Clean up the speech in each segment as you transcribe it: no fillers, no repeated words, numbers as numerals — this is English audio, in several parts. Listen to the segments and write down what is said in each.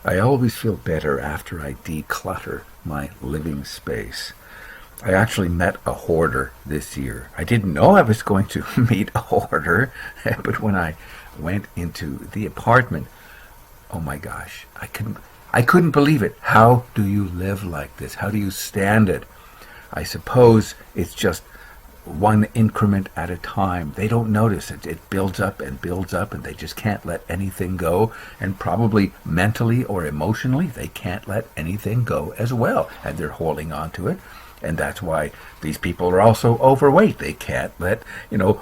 I always feel better after I declutter my living space. I actually met a hoarder this year. I didn't know I was going to meet a hoarder, but when I went into the apartment, oh my gosh, I couldn't believe it. How do you live like this? How do you stand it? I suppose it's just one increment at a time. They don't notice it. It builds up, and they just can't let anything go. And probably mentally or emotionally, they can't let anything go as well. And they're holding on to it. And that's why these people are also overweight. They can't let,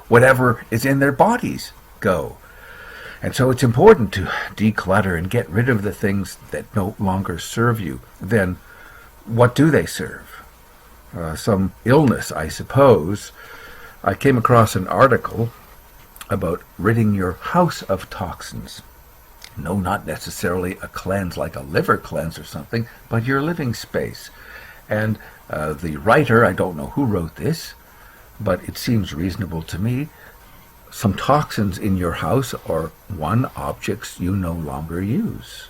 whatever is in their bodies go. And so it's important to declutter and get rid of the things that no longer serve you. Then what do they serve? Some illness, I suppose. I came across an article about ridding your house of toxins. No, not necessarily a cleanse like a liver cleanse or something, but your living space. And the writer, I don't know who wrote this, but it seems reasonable to me. Some toxins in your house are: one, objects you no longer use;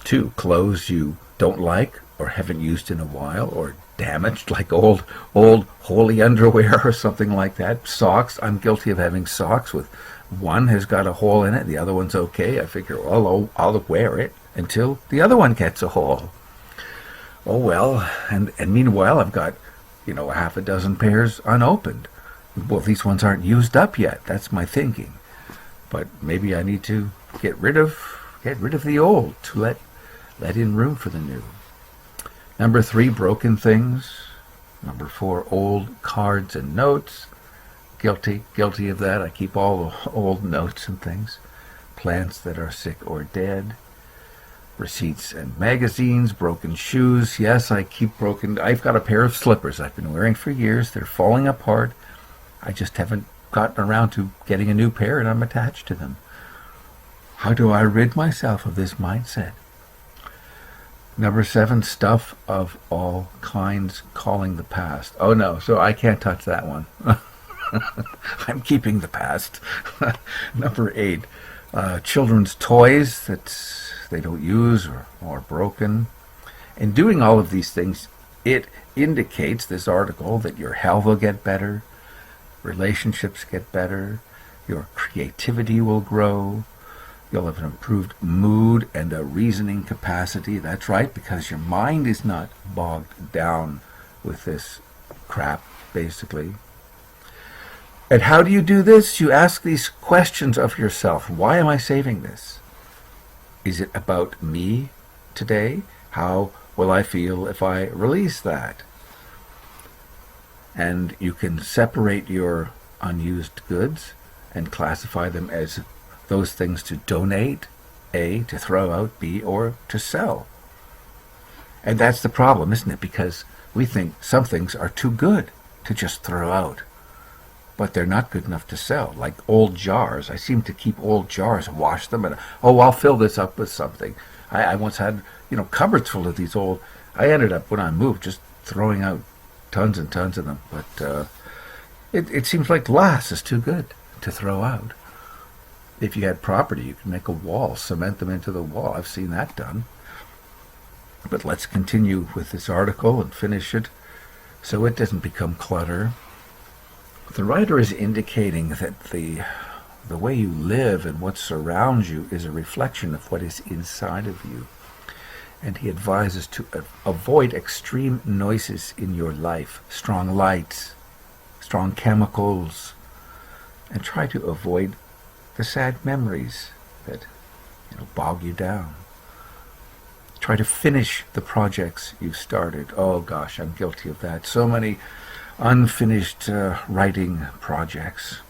two, clothes you don't like or haven't used in a while, or damaged, like old holy underwear or something like that. Socks, I'm guilty of having socks with one has got a hole in it, the other one's okay. I figure, well, I'll wear it until the other one gets a hole. Oh well, and meanwhile I've got, a half a dozen pairs unopened. Well, these ones aren't used up yet. That's my thinking. But maybe I need to get rid of the old to let in room for the new. Number 3, broken things. Number 4, old cards and notes. Guilty of that. I keep all the old notes and things. Plants that are sick or dead. Receipts and magazines, broken shoes. Yes, I keep broken. I've got a pair of slippers I've been wearing for years. They're falling apart. I just haven't gotten around to getting a new pair, and I'm attached to them. How do I rid myself of this mindset? Number 7, stuff of all kinds calling the past. Oh no, so I can't touch that one. I'm keeping the past. Number 8, children's toys that they don't use or are broken. In doing all of these things, it indicates, this article, that your health will get better, relationships get better, your creativity will grow, you'll have an improved mood and a reasoning capacity. That's right, because your mind is not bogged down with this crap, basically. And how do you do this? You ask these questions of yourself. Why am I saving this? Is it about me today? How will I feel if I release that? And you can separate your unused goods and classify them as those things to donate, A, to throw out, B, or to sell. And that's the problem, isn't it? Because we think some things are too good to just throw out, but they're not good enough to sell. Like old jars. I seem to keep old jars, wash them, and I'll fill this up with something. I once had, cupboards full of these old. I ended up, when I moved, just throwing out tons and tons of them. But it seems like glass is too good to throw out. If you had property, you could make a wall, cement them into the wall. I've seen that done. But let's continue with this article and finish it so it doesn't become clutter. The writer is indicating that the way you live and what surrounds you is a reflection of what is inside of you. And he advises to avoid extreme noises in your life, strong lights, strong chemicals, and try to avoid the sad memories that bog you down. Try to finish the projects you've started. Oh gosh, I'm guilty of that. So many unfinished writing projects.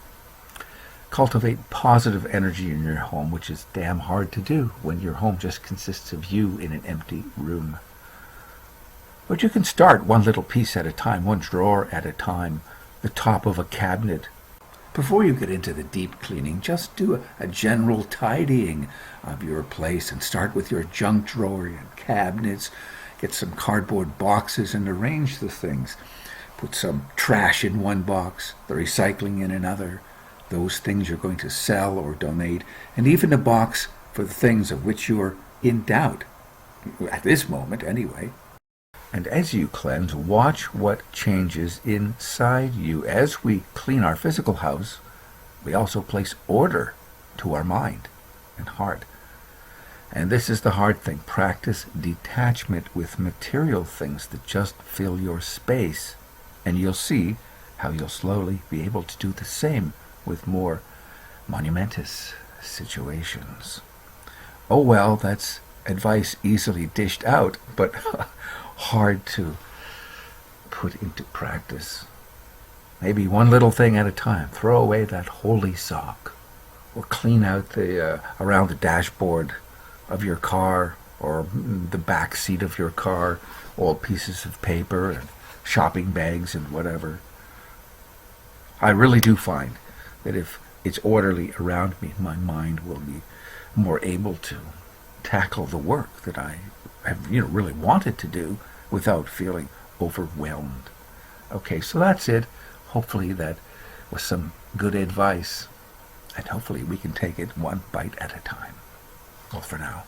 Cultivate positive energy in your home, which is damn hard to do when your home just consists of you in an empty room. But you can start one little piece at a time, one drawer at a time, the top of a cabinet. Before you get into the deep cleaning, just do a general tidying of your place and start with your junk drawer and cabinets. Get some cardboard boxes and arrange the things. Put some trash in one box, the recycling in another, those things you're going to sell or donate, and even a box for the things of which you are in doubt, at this moment anyway. And as you cleanse, watch what changes inside you. As we clean our physical house, we also place order to our mind and heart. And this is the hard thing. Practice detachment with material things that just fill your space, and you'll see how you'll slowly be able to do the same with more monumentous situations. Oh well, that's advice easily dished out, but hard to put into practice. Maybe one little thing at a time. Throw away that holy sock, or clean out the around the dashboard of your car, or the back seat of your car, old pieces of paper and shopping bags and whatever. I really do find that if it's orderly around me, my mind will be more able to tackle the work that I have really wanted to do without feeling overwhelmed. Okay, so that's it. Hopefully that was some good advice, and hopefully we can take it one bite at a time. Well, for now.